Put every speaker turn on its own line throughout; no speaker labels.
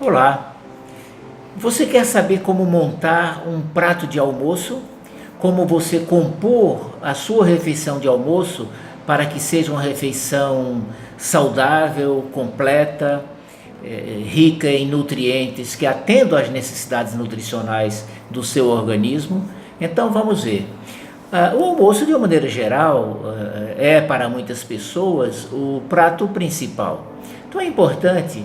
Olá, você quer saber como montar um prato de almoço? Como você compor a sua refeição de almoço para que seja uma refeição saudável, completa, rica em nutrientes que atendam às necessidades nutricionais do seu organismo? Então vamos ver. O almoço, de uma maneira geral, é para muitas pessoas o prato principal. Então é importante,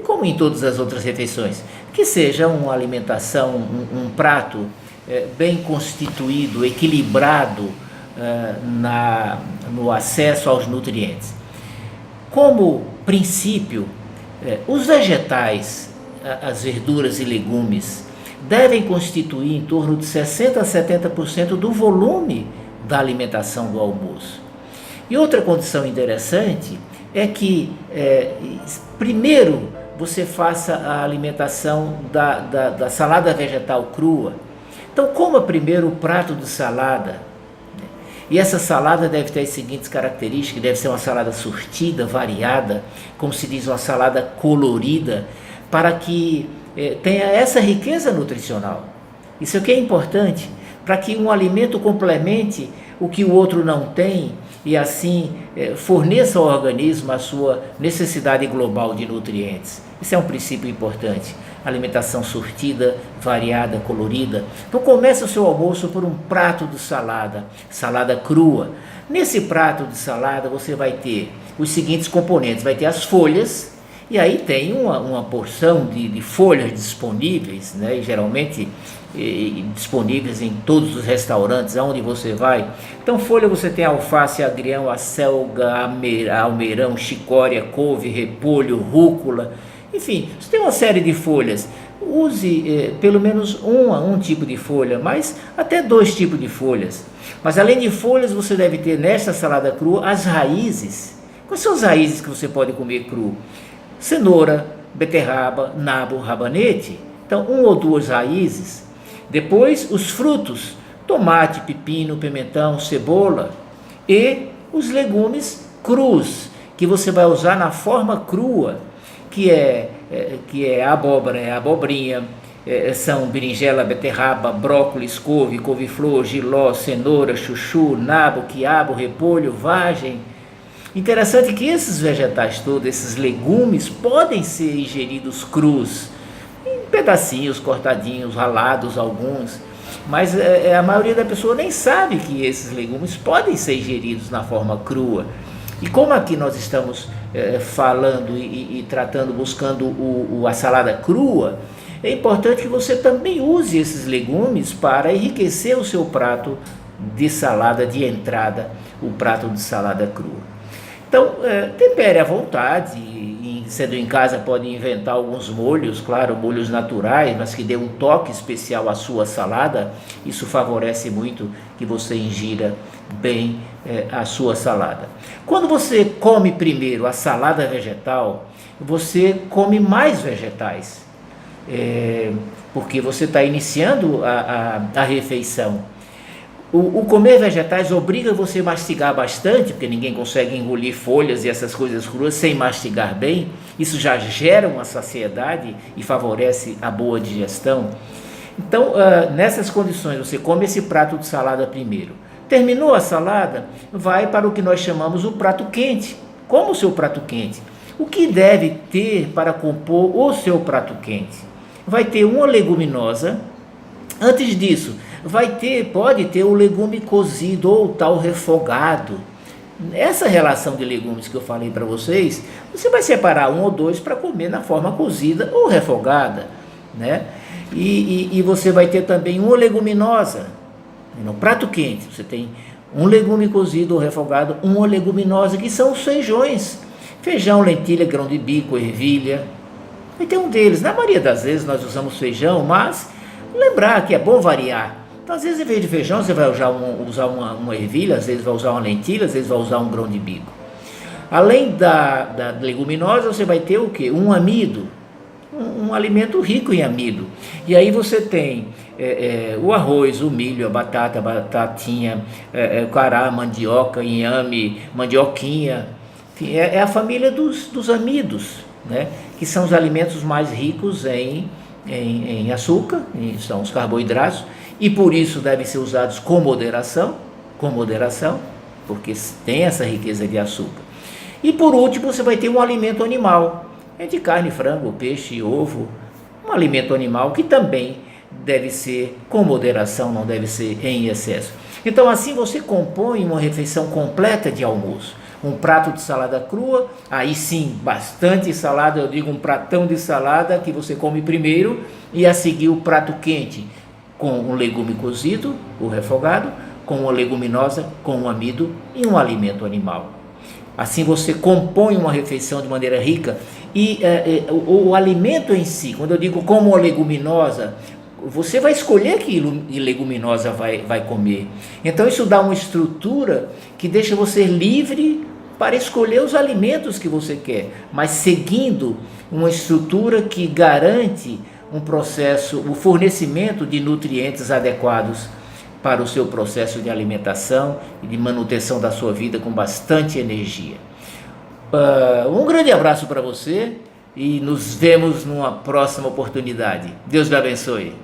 como em todas as outras refeições, que seja uma alimentação, um prato bem constituído, equilibrado no acesso aos nutrientes. Como princípio, os vegetais, as verduras e legumes, devem constituir em torno de 60% a 70% do volume da alimentação do almoço. E outra condição interessante é que, primeiro, você faça a alimentação da salada vegetal crua. Então, coma primeiro o prato de salada. E essa salada deve ter as seguintes características: deve ser uma salada surtida, variada, como se diz, uma salada colorida, para que tenha essa riqueza nutricional. Isso aqui é importante, para que um alimento complemente o que o outro não tem e assim forneça ao organismo a sua necessidade global de nutrientes. Isso é um princípio importante. Alimentação surtida, variada, colorida. Então comece o seu almoço por um prato de salada, salada crua. Nesse prato de salada você vai ter os seguintes componentes: vai ter as folhas, e aí tem uma porção de folhas disponíveis, né? E geralmente disponíveis em todos os restaurantes aonde você vai. Então folha, você tem alface, agrião, acelga, almeirão, chicória, couve, repolho, rúcula. Enfim, você tem uma série de folhas. Use pelo menos um tipo de folha, mas até 2 tipos de folhas. Mas além de folhas, você deve ter nesta salada crua as raízes. Quais são as raízes que você pode comer cru? Cenoura, beterraba, nabo, rabanete. Então 1 ou 2 raízes. Depois os frutos: tomate, pepino, pimentão, cebola. E os legumes crus, que você vai usar na forma crua, que é a abóbora, a abobrinha, são berinjela, beterraba, brócolis, couve-flor, jiló, cenoura, chuchu, nabo, quiabo, repolho, vagem. Interessante que esses vegetais todos, esses legumes, podem ser ingeridos crus, em pedacinhos, cortadinhos, ralados alguns, mas a maioria da pessoa nem sabe que esses legumes podem ser ingeridos na forma crua. E como aqui nós estamos falando e tratando, buscando a salada crua, é importante que você também use esses legumes para enriquecer o seu prato de salada de entrada, o prato de salada crua. Então, tempere à vontade. Sendo em casa, pode inventar alguns molhos, claro, molhos naturais, mas que dê um toque especial à sua salada. Isso favorece muito que você ingira bem a sua salada. Quando você come primeiro a salada vegetal, você come mais vegetais, porque você está iniciando a refeição. O comer vegetais obriga você a mastigar bastante, porque ninguém consegue engolir folhas e essas coisas cruas sem mastigar bem. Isso já gera uma saciedade e favorece a boa digestão. Então, nessas condições, você come esse prato de salada primeiro. Terminou a salada, vai para o que nós chamamos o prato quente. Como o seu prato quente? O que deve ter para compor o seu prato quente? Vai ter uma leguminosa. Antes disso, pode ter o legume cozido ou o tal refogado. Essa relação de legumes que eu falei para vocês, você vai separar 1 ou 2 para comer na forma cozida ou refogada, né? E você vai ter também uma leguminosa. No prato quente, você tem um legume cozido ou refogado, uma leguminosa, que são os feijões. Feijão, lentilha, grão de bico, ervilha. Vai ter um deles. Na maioria das vezes nós usamos feijão, mas lembrar que é bom variar. Então, às vezes, em vez de feijão, você vai usar uma ervilha, às vezes vai usar uma lentilha, às vezes vai usar um grão de bico. Além da leguminosa, você vai ter o quê? Um amido, um alimento rico em amido. E aí você tem o arroz, o milho, a batatinha, o cará, mandioca, inhame, mandioquinha. Enfim, é a família dos amidos. né, que são os alimentos mais ricos em açúcar, são os carboidratos, e por isso devem ser usados com moderação, porque tem essa riqueza de açúcar. E por último, você vai ter um alimento animal, de carne, frango, peixe, ovo, um alimento animal que também deve ser com moderação, não deve ser em excesso. Então assim você compõe uma refeição completa de almoço. Um prato de salada crua, aí sim, bastante salada, eu digo um pratão de salada que você come primeiro, e a seguir o prato quente, com um legume cozido, o refogado, com uma leguminosa, com um amido e um alimento animal. Assim você compõe uma refeição de maneira rica, e o alimento em si, quando eu digo como uma leguminosa, você vai escolher que leguminosa vai comer. Então isso dá uma estrutura que deixa você livre para escolher os alimentos que você quer, mas seguindo uma estrutura que garante um processo, o fornecimento de nutrientes adequados para o seu processo de alimentação e de manutenção da sua vida com bastante energia. Um grande abraço para você e nos vemos numa próxima oportunidade. Deus lhe abençoe.